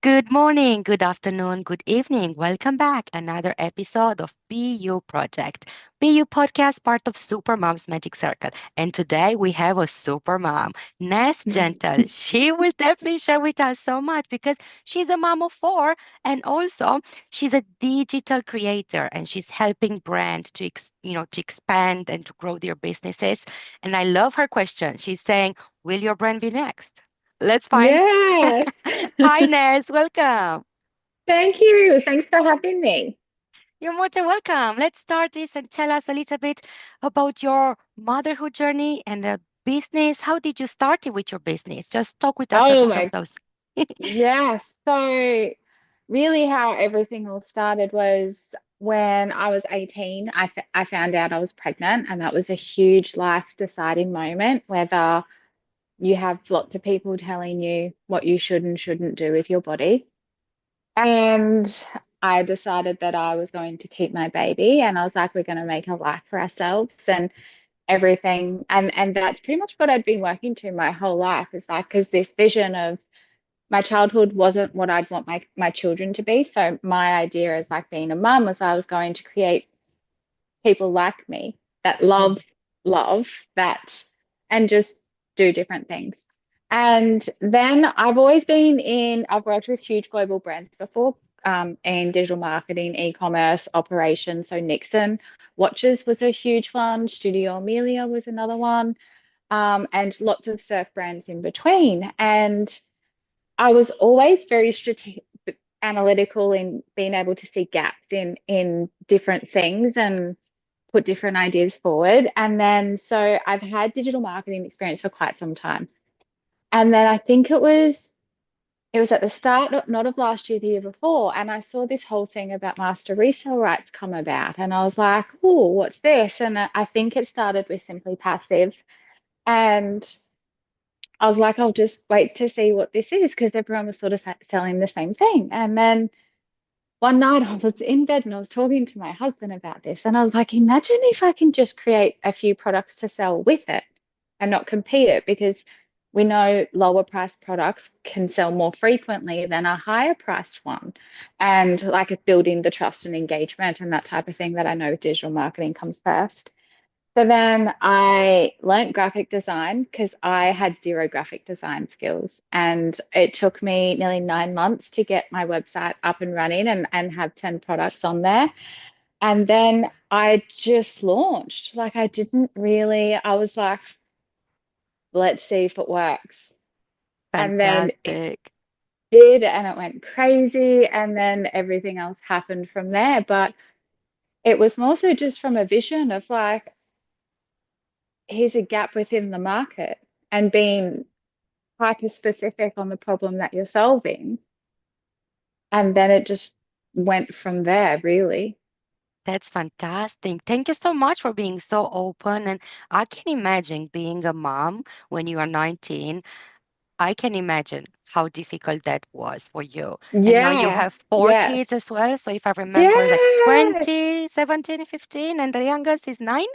Good morning, good afternoon, good evening. Welcome back. Another episode of BU Project. BU podcast, part of Super Mom's Magic Circle. And today we have a super mom, Ness Gentle. She will definitely share with us so much because she's a mom of four and also she's a digital creator and she's helping brands to expand and to grow their businesses. And I love her question. She's saying, will your brand be next? Let's find. Yes. Hi, Ness. Welcome. Thank you. Thanks for having me. You're more than welcome. Let's start this and tell us a little bit about your motherhood journey and the business. How did you start it with your business? Just talk with us a Oh bit of my, those. yes. So really how everything all started was when I was 18, I found out I was pregnant, and that was a huge life deciding moment, whether you have lots of people telling you what you should and shouldn't do with your body. And I decided that I was going to keep my baby, and I was like, we're going to make a life for ourselves. And everything, and that's pretty much what I'd been working to my whole life, is like, because this vision of my childhood wasn't what I'd want my children to be. So my idea as like being a mum was I was going to create people like me that love that, and just do different things. And then I've worked with huge global brands before, in digital marketing, e-commerce, operations. So Nixon watches was a huge one. Studio Amelia was another one, and lots of surf brands in between. And I was always very strategic, analytical in being able to see gaps in different things and put different ideas forward. And then so I've had digital marketing experience for quite some time. And then I think it was at the start, not of last year, the year before, and I saw this whole thing about master resale rights come about, and I was like, "Oh, what's this?" And I think it started with Simply Passive, and I was like, "I'll just wait to see what this is," because everyone was sort of selling the same thing. And then one night I was in bed and I was talking to my husband about this, and I was like, "Imagine if I can just create a few products to sell with it and not compete it, because we know lower priced products can sell more frequently than a higher priced one." And like building the trust and engagement and that type of thing that I know with digital marketing comes first. So then I learnt graphic design because I had zero graphic design skills. And it took me nearly 9 months to get my website up and running and have 10 products on there. And then I just launched. Like I was like, let's see if it works. And then it Fantastic. did, and it went crazy. And then everything else happened from there. But it was more so just from a vision of like, here's a gap within the market, and being hyper specific on the problem that you're solving. And then it just went from there, really. That's fantastic. Thank you so much for being so open. And I can imagine being a mom when you are 19. I can imagine how difficult that was for you. And now you Yeah, have four yes, kids as well. So if I remember, like yes, 20, 17, 15, and the youngest is 9.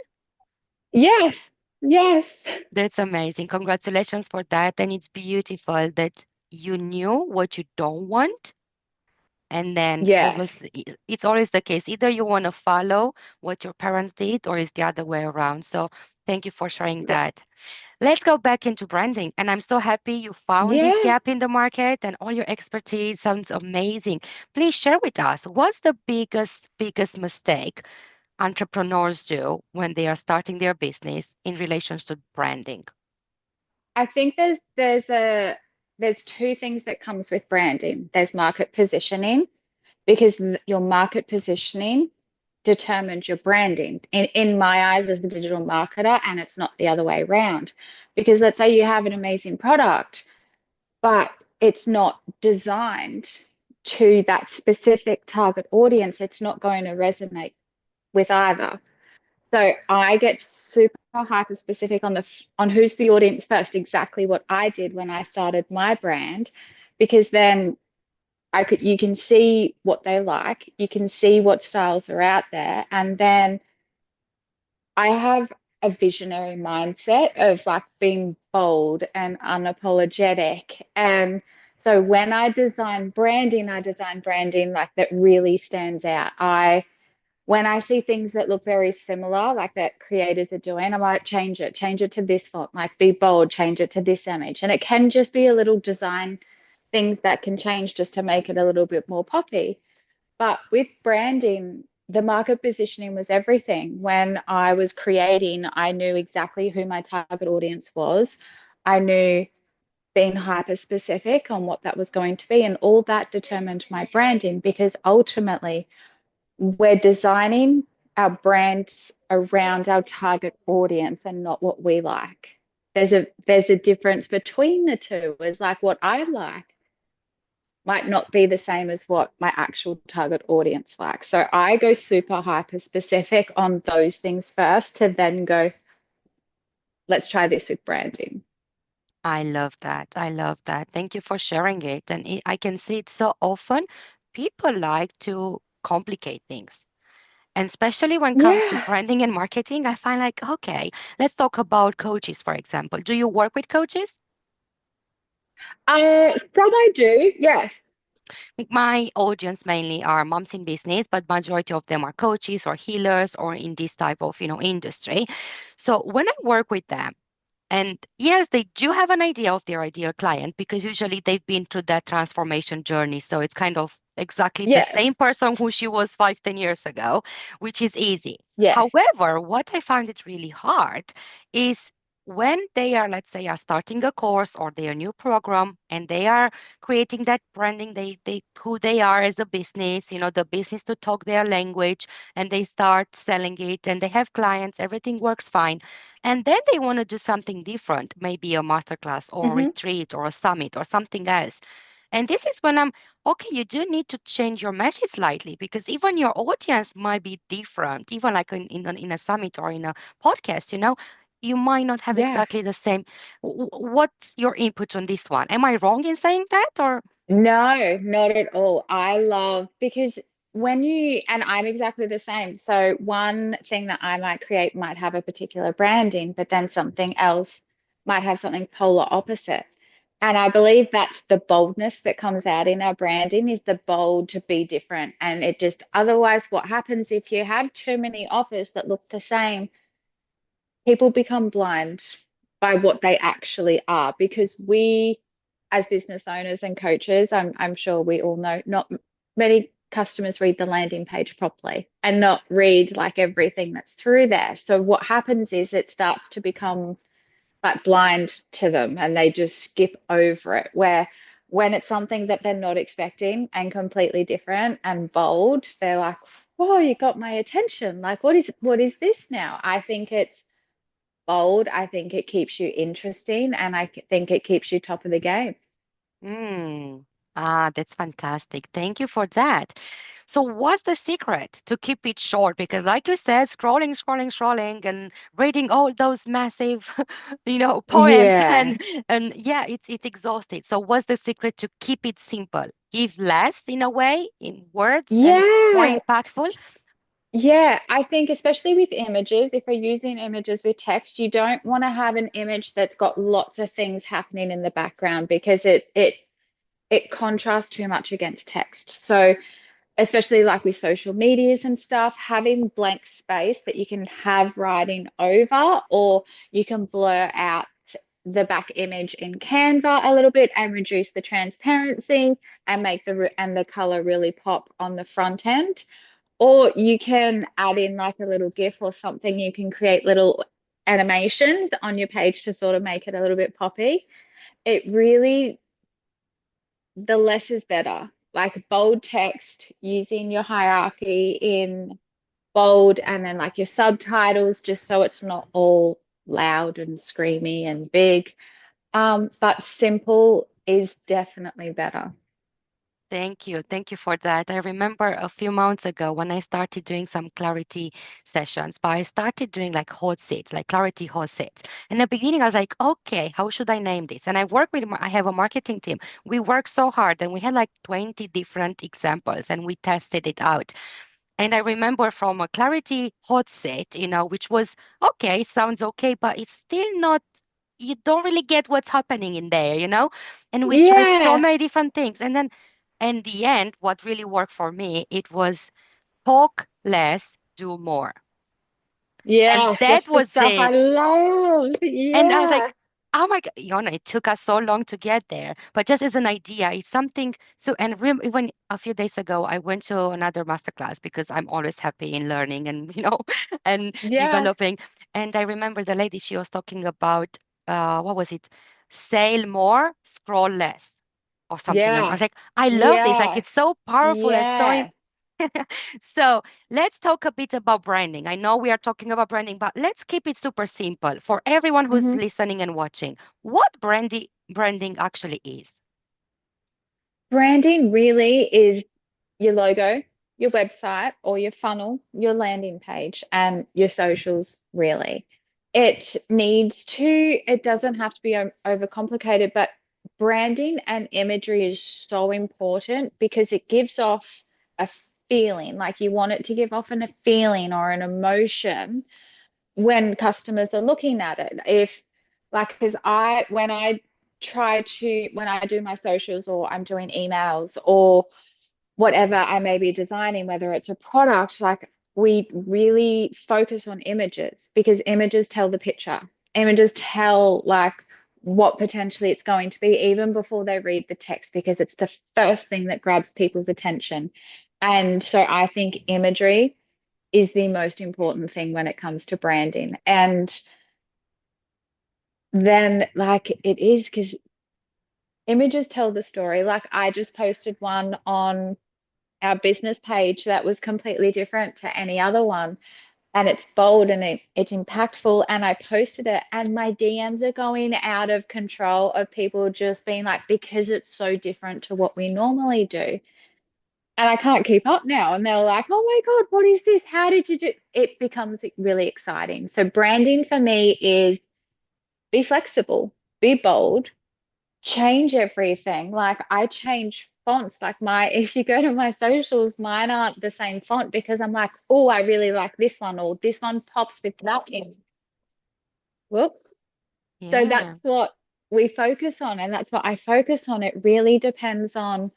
yes, yes, That's amazing. Congratulations for that. And it's beautiful that you knew what you don't want. And then yes. it's always the case. Either you want to follow what your parents did or it's the other way around. So thank you for sharing Yes. that. Let's go back into branding. And I'm so happy you found this Yes. gap in the market and all your expertise sounds amazing. Please share with us what's the biggest mistake entrepreneurs do when they are starting their business in relation to branding? I think there's two things that comes with branding. There's market positioning, because your market positioning determines your branding in my eyes as a digital marketer, and it's not the other way around. Because let's say you have an amazing product, but it's not designed to that specific target audience, it's not going to resonate with either. So I get super hyper specific on who's the audience first, exactly what I did when I started my brand, because then you can see what they like, you can see what styles are out there, and then I have a visionary mindset of like being bold and unapologetic. And So when I design branding like that really stands out. When I see things that look very similar, like that creators are doing, I'm like, change it to this font, like be bold, change it to this image. And it can just be a little design things that can change just to make it a little bit more poppy. But with branding, the market positioning was everything. When I was creating, I knew exactly who my target audience was. I knew being hyper specific on what that was going to be, and all that determined my branding because ultimately we're designing our brands around our target audience and not what we like. There's a difference between the two. Is like what I like might not be the same as what my actual target audience likes. So I go super hyper specific on those things first to then go, let's try this with branding. I love that. I love that. Thank you for sharing it. And I can see it so often. People like to complicate things. And especially when it comes to Yeah. branding and marketing, I find like, okay, let's talk about coaches, for example. Do you work with coaches? Some I do, yes. Like, my audience mainly are moms in business, but majority of them are coaches or healers or in this type of, industry. So when I work with them, and yes, they do have an idea of their ideal client because usually they've been through that transformation journey. So it's kind of exactly the same Yes. person who she was 5, 10 years ago, which is easy. Yes. However, what I find it really hard is when they are, let's say, are starting a course or their new program and they are creating that branding, they who they are as a business, the business to talk their language, and they start selling it and they have clients, everything works fine, and then they want to do something different, maybe a masterclass or a Hmm. retreat or a summit or something else. And this is when I'm okay, you do need to change your message slightly because even your audience might be different, even like in a summit or in a podcast, you might not have Yeah. exactly the same. What's your input on this one? Am I wrong in saying that or? No, not at all. I love because and I'm exactly the same. So one thing that I might create might have a particular branding, but then something else might have something polar opposite. And I believe that's the boldness that comes out in our branding is the bold to be different. And it just otherwise, what happens if you have too many offers that look the same? People become blind by what they actually are because we as business owners and coaches, I'm sure we all know not many customers read the landing page properly and not read like everything that's through there. So what happens is it starts to become like blind to them and they just skip over it. Where when it's something that they're not expecting and completely different and bold, they're like, whoa, you got my attention. Like, what is this now? I think it's bold. I think it keeps you interesting and think it keeps you top of the game. Mm. That's fantastic. Thank you for that. So, what's the secret to keep it short? Because, like you said, scrolling, scrolling, scrolling, and reading all those massive, poems, Yeah. and yeah, it's exhausted. So, what's the secret to keep it simple? Give less in a way, in words, and more Yeah. impactful. Yeah. I think especially with images, if we're using images with text, you don't want to have an image that's got lots of things happening in the background because it contrasts too much against text. So especially like with social medias and stuff, having blank space that you can have writing over, or you can blur out the back image in Canva a little bit and reduce the transparency and make the color really pop on the front end. Or you can add in like a little GIF or something. You can create little animations on your page to sort of make it a little bit poppy. It really the less is better. Like bold text using your hierarchy in bold and then like your subtitles, just so it's not all loud and screamy and big. But simple is definitely better. Thank you. Thank you for that. I remember a few months ago when I started doing some clarity sessions, but I started doing like hot seats, like clarity hot seats. In the beginning, I was like, okay, how should I name this? And I have a marketing team. We worked so hard and we had like 20 different examples and we tested it out. And I remember from a clarity hot seat, which was okay, sounds okay, but it's still not you don't really get what's happening in there, And we tried so Yeah. many different things. And then in the end, what really worked for me, it was talk less, do more. And Yes, that that's the was stuff I it. love. And I was Yeah. like, oh my God, it took us so long to get there. But just as an idea, it's something. So, and even a few days ago, I went to another masterclass because I'm always happy in learning and, and Yeah. developing. And I remember the lady, she was talking about, what was it? Sail more, scroll less, or something. I was Yes. like, I love this. Like, Yes. it's so powerful and so Yes. so let's talk a bit about branding. I know we are talking about branding, but let's keep it super simple for everyone who's Mhm. listening and watching. What branding actually is? Branding really is your logo, your website, or your funnel, your landing page, and your socials, really. It doesn't have to be overcomplicated, but branding and imagery is so important because it gives off a feeling, like you want it to give off a feeling or an emotion when customers are looking at it. If like, because when I do my socials or I'm doing emails or whatever I may be designing, whether it's a product, like we really focus on images because images tell the picture. Images tell like what potentially it's going to be even before they read the text because it's the first thing that grabs people's attention. And so I think imagery is the most important thing when it comes to branding. And then, like, it is because images tell the story. Like, I just posted one on our business page that was completely different to any other one. And it's bold and it's impactful. And I posted it, and my DMs are going out of control of people just being like, because it's so different to what we normally do. And I can't keep up now. And they're like, oh my God, what is this? How did you do? It becomes really exciting. So, branding for me is be flexible, be bold, change everything. Like, I change fonts. Like, if you go to my socials, mine aren't the same font because I'm like, oh, I really like this one, or this one pops with that in. Whoops. So, Yeah. that's what we focus on. And that's what I focus on. It really depends on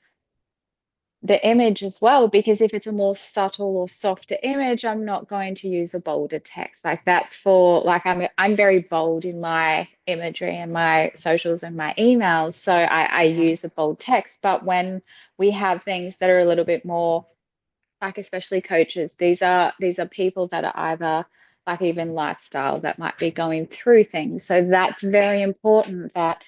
the image as well, because if it's a more subtle or softer image, I'm not going to use a bolder text. Like that's for like I'm very bold in my imagery and my socials and my emails. So I use a Yes. bold text. But when we have things that are a little bit more like especially coaches, these are people that are either like even lifestyle that might be going through things. So that's very important that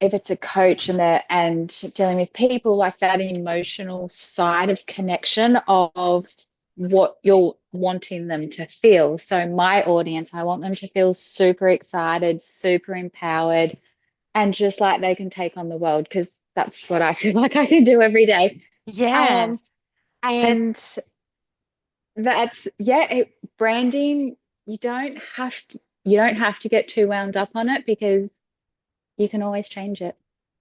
if it's a coach and dealing with people like that emotional side of connection of what you're wanting them to feel. So my audience, I want them to feel super excited, super empowered, and just like they can take on the world because that's what I feel like I can do every day. Um, Yes. That and that's branding, you don't have to get too wound up on it because you can always change it.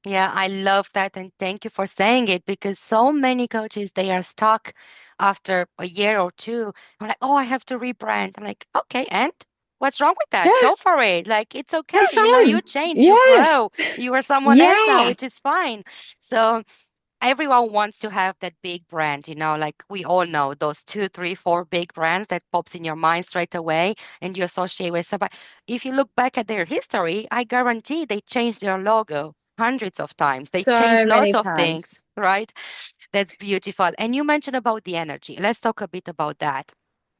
Yeah, I love that. And thank you for saying it because so many coaches, they are stuck after a year or two. I'm like, oh, I have to rebrand. I'm like, okay, and what's wrong with that? Yeah, Go for it. Like, it's okay. have You fun. change, you Yes. grow. You are someone else now, Yeah. which is fine. So everyone wants to have that big brand, like we all know those two, three, four big brands that pops in your mind straight away and you associate with somebody. If you look back at their history, I guarantee they changed their logo hundreds of times. They changed So lots many of things, times. right? That's beautiful. And you mentioned about the energy. Let's talk a bit about that.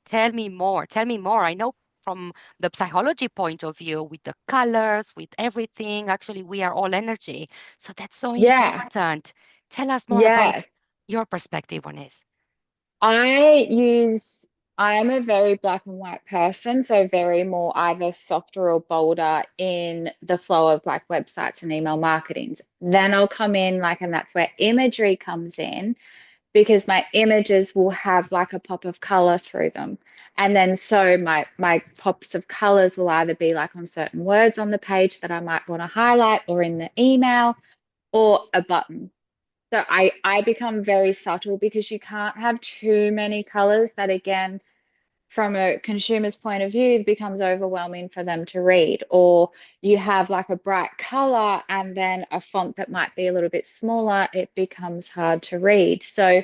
Tell me more. Tell me more. I know from the psychology point of view, with the colors, with everything, actually, we are all energy. So that's so Yeah. important. Tell us more about Yes. your perspective on this. I use, I am a very black and white person, so very more either softer or bolder in the flow of like websites and email marketings. Then I'll come in like, and that's where imagery comes in because my images will have like a pop of color through them. And then so my pops of colors will either be like on certain words on the page that I might want to highlight or in the email or a button. So I become very subtle because you can't have too many colors that again from a consumer's point of view, it becomes overwhelming for them to read. Or you have like a bright color and then a font that might be a little bit smaller, it becomes hard to read. So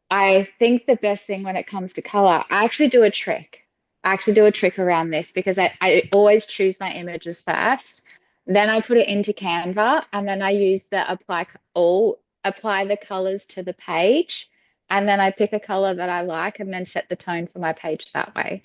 I think the best thing when it comes to color, I actually do a trick. I actually do a trick around this because I always choose my images first. Then I put it into Canva and then I use the apply the colors to the page. And then I pick a color that I like and then set the tone for my page that way.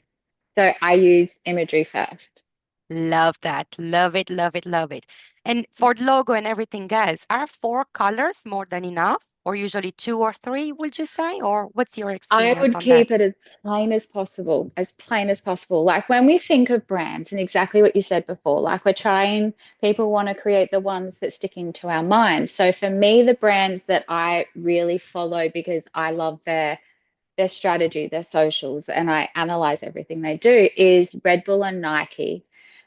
So I use imagery first. Love that. Love it, love it, love it. And for the logo and everything else, are four colors more than enough? Or usually two or three, would you say? Or what's your I experience would on keep that? it as plain as possible, as plain as possible. Like when we think of brands, and exactly what you said before, like we're trying, people want to create the ones that stick into our mind. So for me, the brands that I really follow because I love their strategy, their socials, and I analyze everything they do is Red Bull and Nike.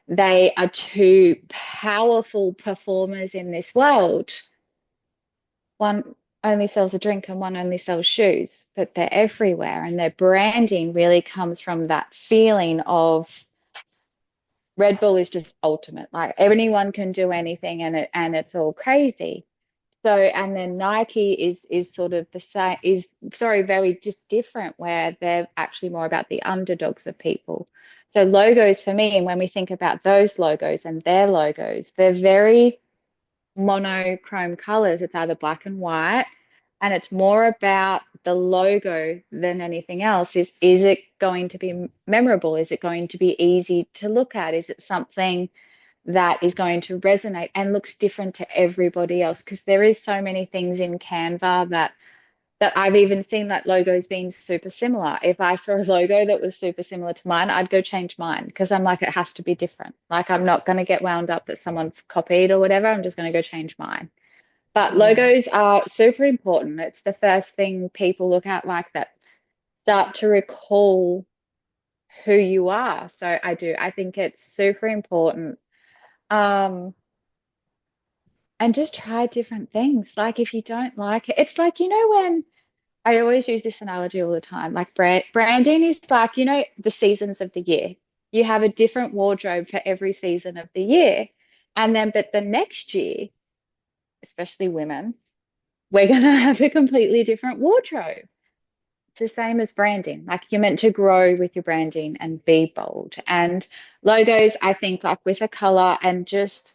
They are two powerful performers in this world. One only sells a drink and one only sells shoes, but they're everywhere. And their branding really comes from that feeling of Red Bull is just ultimate. Like anyone can do anything and it's all crazy. So and then Nike is sort of the same is sorry, very just different where they're actually more about the underdogs of people. So logos for me, and when we think about those logos and their logos, they're very monochrome colors. It's either black and white, and it's more about the logo than anything else. Is it going to be memorable? Is it going to be easy to look at? Is it something that is going to resonate and looks different to everybody else? Because there is so many things in Canva that I've even seen like logos being super similar. If I saw a logo that was super similar to mine, I'd go change mine because I'm like, it has to be different. Like, I'm not going to get wound up that someone's copied or whatever. I'm just going to go change mine. But Yeah. logos are super important. It's the first thing people look at, like that start to recall who you are. So I do. I think it's super important. Um, and just try different things. Like if you don't like it, it's like, when I always use this analogy all the time. Like branding is like, the seasons of the year. You have a different wardrobe for every season of the year. And then, but the next year, especially women, we're going to have a completely different wardrobe. It's the same as branding. Like you're meant to grow with your branding and be bold. And logos, I think, like with a color and just,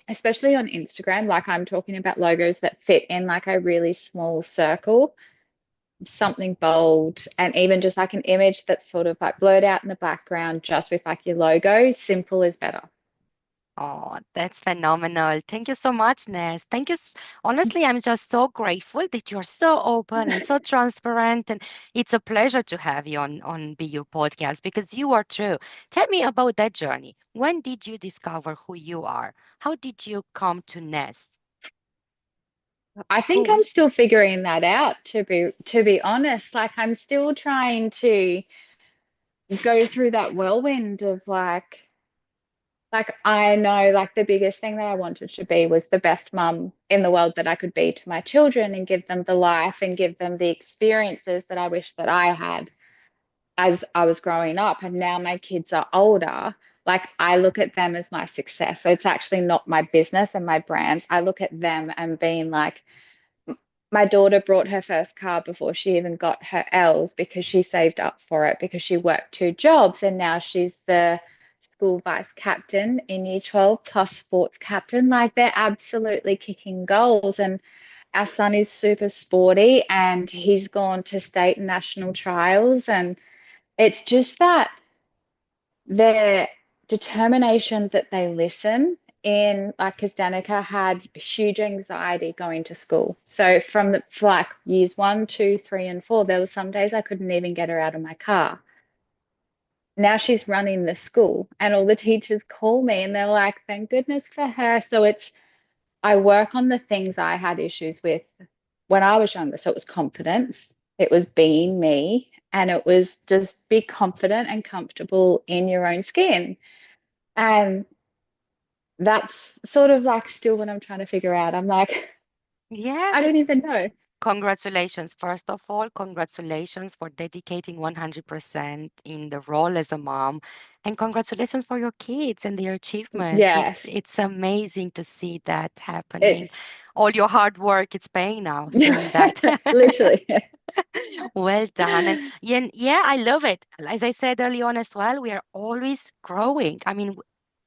especially on Instagram, like I'm talking about logos that fit in like a really small circle, something bold, and even just like an image that's sort of like blurred out in the background just with like your logo. Simple is better. Oh, that's phenomenal. Thank you so much, Ness. Thank you. Honestly, I'm just so grateful that you're so open and so transparent. And it's a pleasure to have you on BU podcast because you are true. Tell me about that journey. When did you discover who you are? How did you come to Ness? I think Who? I'm still figuring that out, to be honest. Like I'm still trying to go through that whirlwind of like I know like the biggest thing that I wanted to be was the best mum in the world that I could be to my children and give them the life and give them the experiences that I wish that I had as I was growing up. And now my kids are older. Like I look at them as my success. So it's actually not my business and my brands. I look at them and being like, my daughter brought her first car before she even got her L's because she saved up for it because she worked two jobs and now she's the school vice captain in year 12 plus sports captain. Like they're absolutely kicking goals. And our son is super sporty and he's gone to state and national trials. And it's just that their determination that they listen in like because Danica had huge anxiety going to school. So from the for like years one, two, three, and four, there were some days I couldn't even get her out of my car. Now she's running the school and all the teachers call me and they're like, thank goodness for her. So it's I work on the things I had issues with when I was younger. So it was confidence, it was being me, and it was just be confident and comfortable in your own skin. And that's sort of like still what I'm trying to figure out. I'm like, Yeah, I don't that's even know. Congratulations. First of all, congratulations for dedicating 100% in the role as a mom. And congratulations for your kids and their achievements. Yes, It's amazing to see that happening. it's All your hard work, it's paying now, seeing that. literally. Well done. And yeah, I love it. As I said early on as well, we are always growing. I mean,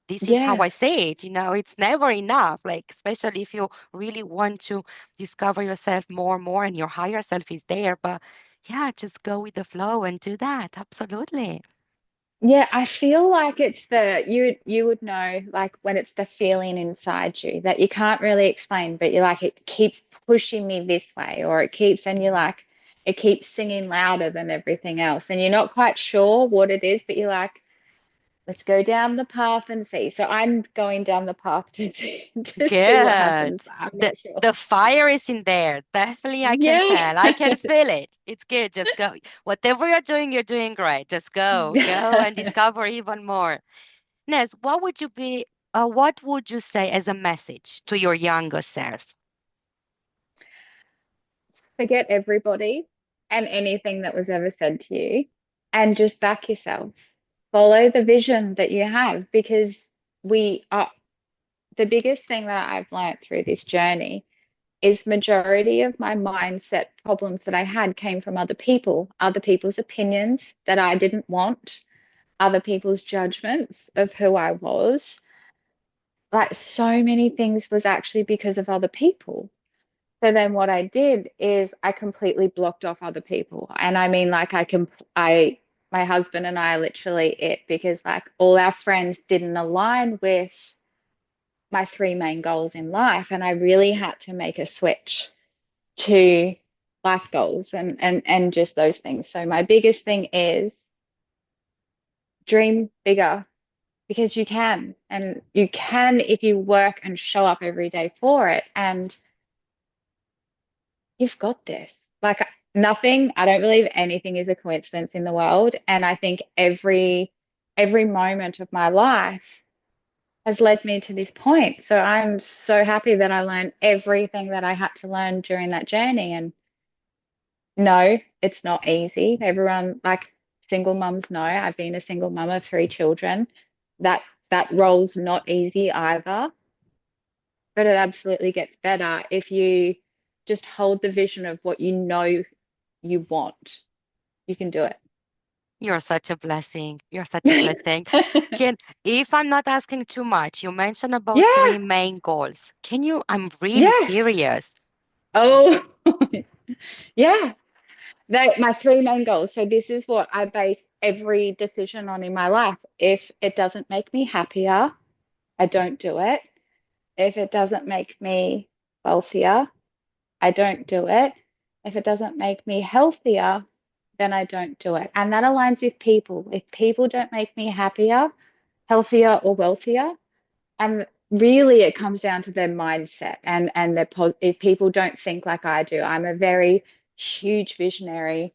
this is how I Yes. say it, it's never enough, like especially if you really want to discover yourself more and more and your higher self is there. But yeah, just go with the flow and do that. Absolutely. Yeah, I feel like it's the you would know like when it's the feeling inside you that you can't really explain, but you're like it keeps pushing me this way, or it keeps and you're like it keeps singing louder than everything else, and you're not quite sure what it is, but you're like, let's go down the path and see. So I'm going down the path to see what Good. happens. I'm The not sure. the fire is in there. Definitely I can Yeah. tell. I can feel it. It's good. Just go. Whatever you're doing great. Just go and discover even more. Ness, what would you say as a message to your younger self? Forget everybody and anything that was ever said to you and just back yourself. Follow the vision that you have because we are the biggest thing that I've learned through this journey is majority of my mindset problems that I had came from other people's opinions that I didn't want, other people's judgments of who I was. Like so many things was actually because of other people. So then what I did is I completely blocked off other people. And I mean like my husband and I are literally it because like all our friends didn't align with my three main goals in life. And I really had to make a switch to life goals and just those things. So my biggest thing is dream bigger because you can and you can if you work and show up every day for it. And you've got this. Like nothing, I don't believe anything is a coincidence in the world. And I think every moment of my life has led me to this point. So I'm so happy that I learned everything that I had to learn during that journey. And no, it's not easy. Everyone, like single mums know, I've been a single mum of three children. That that role's not easy either, but it absolutely gets better if you just hold the vision of what you know you want. You can do it. You're such a blessing. You're such a blessing. Can, if I'm not asking too much, you mentioned about Yeah, three main goals. I'm really yes. curious. Oh, yeah. My three main goals. So this is what I base every decision on in my life. If it doesn't make me happier, I don't do it. If it doesn't make me wealthier, I don't do it. If it doesn't make me healthier, then I don't do it. And that aligns with people. If people don't make me happier, healthier, or wealthier, and really it comes down to their mindset and if people don't think like I do. I'm a very huge visionary.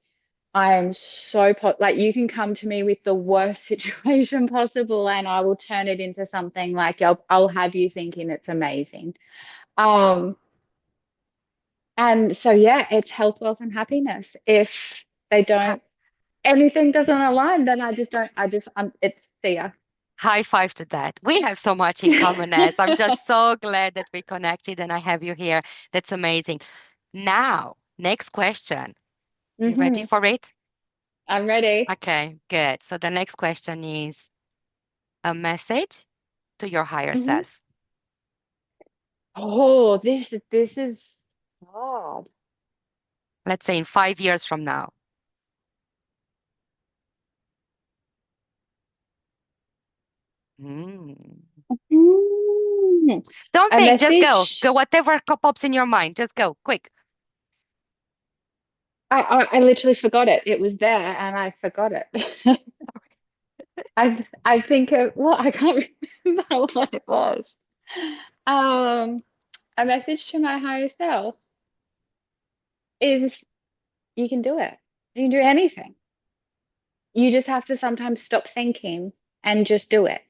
I am so like you can come to me with the worst situation possible and I will turn it into something like I'll have you thinking it's amazing. Um, and so yeah, it's health, wealth, and happiness. If they Hi- don't, anything doesn't align, then I just don't. It's see ya. High five to that. We have so much in common as I'm just so glad that we connected and I have you here. That's amazing. Now, next question. You ready Hmm. for it? I'm ready. Okay, good. So the next question is a message to your higher Hmm. self. Oh, this is hard. Let's say in 5 years from now. Mm. Hmm. Don't A think, just go. Go message. whatever pops in your mind. Just go, quick. I literally forgot it. It was there and I forgot it. I think it, well, I can't remember what it was. Um, a message to my higher self is you can do it. You can do anything. You just have to sometimes stop thinking and just do it.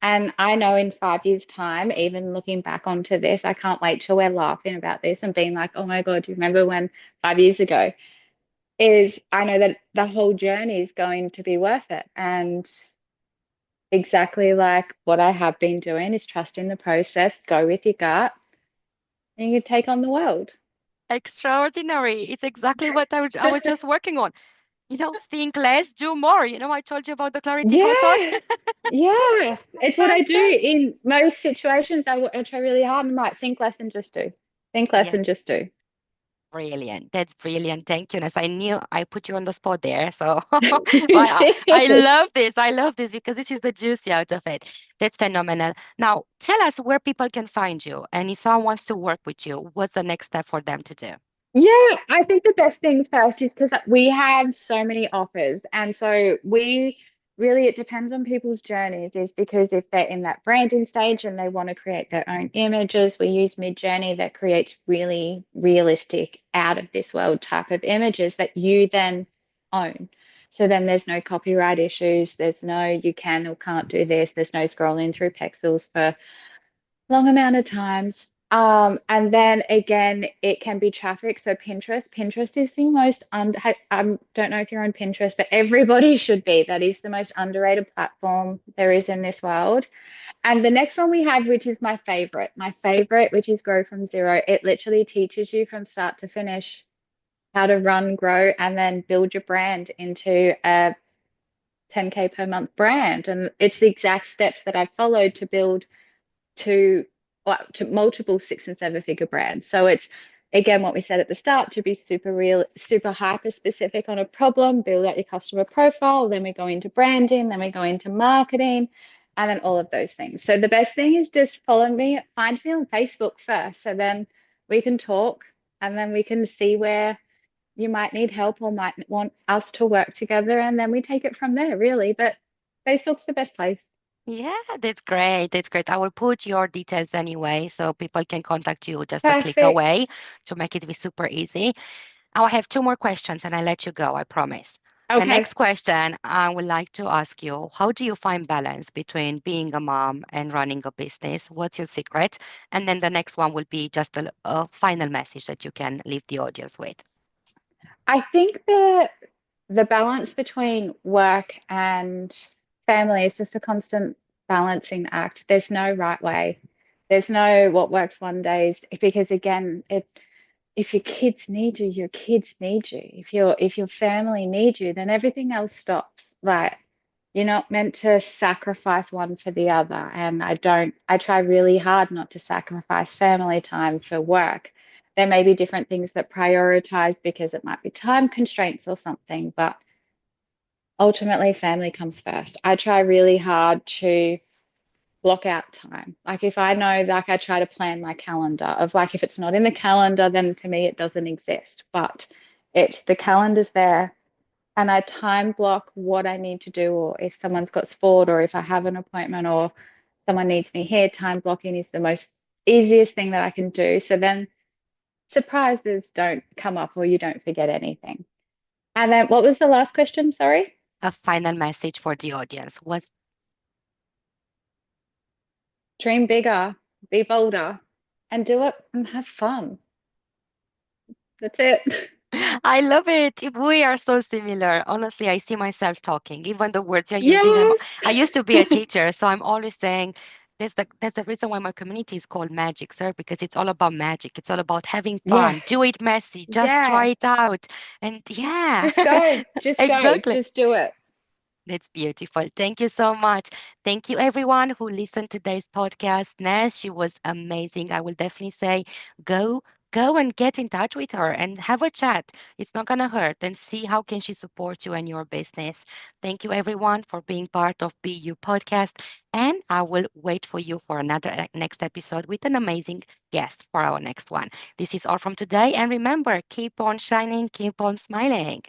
And I know in 5 years' time, even looking back onto this, I can't wait till we're laughing about this and being like, oh my God, do you remember when 5 years ago? Is I know that the whole journey is going to be worth it. And exactly like what I have been doing is trust in the process, go with your gut, and you can take on the world. Extraordinary. It's exactly what I was just working on. Think less, do more. I told you about the clarity consult. Yes, yes. It's what I do Fantastic. in most situations. I try really hard and I'm like, think less and just do. Think less Yeah, and just do. brilliant. That's brilliant. Thank you, Ness. I knew I put you on the spot there. So You I did. love this. I love this because this is the juicy out of it. That's phenomenal. Now, tell us where people can find you. And if someone wants to work with you, what's the next step for them to do? Yeah, I think the best thing first is because we have so many offers. And so we really, it depends on people's journeys, is because if they're in that branding stage and they want to create their own images, we use Mid-Journey that creates really realistic, out of this world type of images that you then own. So then there's no copyright issues. There's no you can or can't do this. There's no scrolling through pixels for long amount of times. And then again, it can be traffic. So Pinterest, Pinterest is the most under. I don't know if you're on Pinterest, but everybody should be. That is the most underrated platform there is in this world. And the next one we have, which is my favorite, which is Grow from Zero. It literally teaches you from start to finish how to run, grow, and then build your brand into a 10K per month brand. And it's the exact steps that I've followed to build to to multiple 6 and 7 figure brands. So it's again what we said at the start, to be super real, super hyper specific on a problem, build out your customer profile, then we go into branding, then we go into marketing, and then all of those things. So the best thing is just follow me, find me on Facebook first. So then we can talk and then we can see where you might need help or might want us to work together. And then we take it from there, really. But Facebook's the best place. Yeah, that's great. That's great. I will put your details anyway so people can contact you just a click Perfect. away to make it be super easy. I have two more questions and I let you go, I promise. The Okay. next question I would like to ask you, how do you find balance between being a mom and running a business? What's your secret? And then the next one will be just a final message that you can leave the audience with. I think the balance between work and family is just a constant balancing act. There's no right way. There's no what works one day because again, it if your kids need you, your kids need you. If your family needs you, then everything else stops. Like you're not meant to sacrifice one for the other. And I try really hard not to sacrifice family time for work. There may be different things that prioritize because it might be time constraints or something, but ultimately family comes first. I try really hard to block out time. Like if I know, like I try to plan my calendar of like if it's not in the calendar, then to me it doesn't exist. But it's the calendar's there and I time block what I need to do, or if someone's got sport, or if I have an appointment, or someone needs me here, time blocking is the most easiest thing that I can do. So then surprises don't come up or you don't forget anything. And then what was the last question? Sorry. A final message for the audience. What's Dream bigger, be bolder, and do it and have fun. That's it. I love it. We are so similar. Honestly, I see myself talking, even the words you're using. Yes. I used to be a teacher, so I'm always saying that's the reason why my community is called Magic, sir, because it's all about magic. It's all about having fun. Do Yes. it messy. Just try Yes. it out. And yeah, Just go. Just go. exactly. Just do it. That's beautiful. Thank you so much. Thank you, everyone who listened to today's podcast. Ness, she was amazing. I will definitely say go go and get in touch with her and have a chat. It's not gonna hurt and see how can she support you and your business. Thank you, everyone, for being part of BU podcast. And I will wait for you for another next episode with an amazing guest for our next one. This is all from today. And remember, keep on shining, keep on smiling.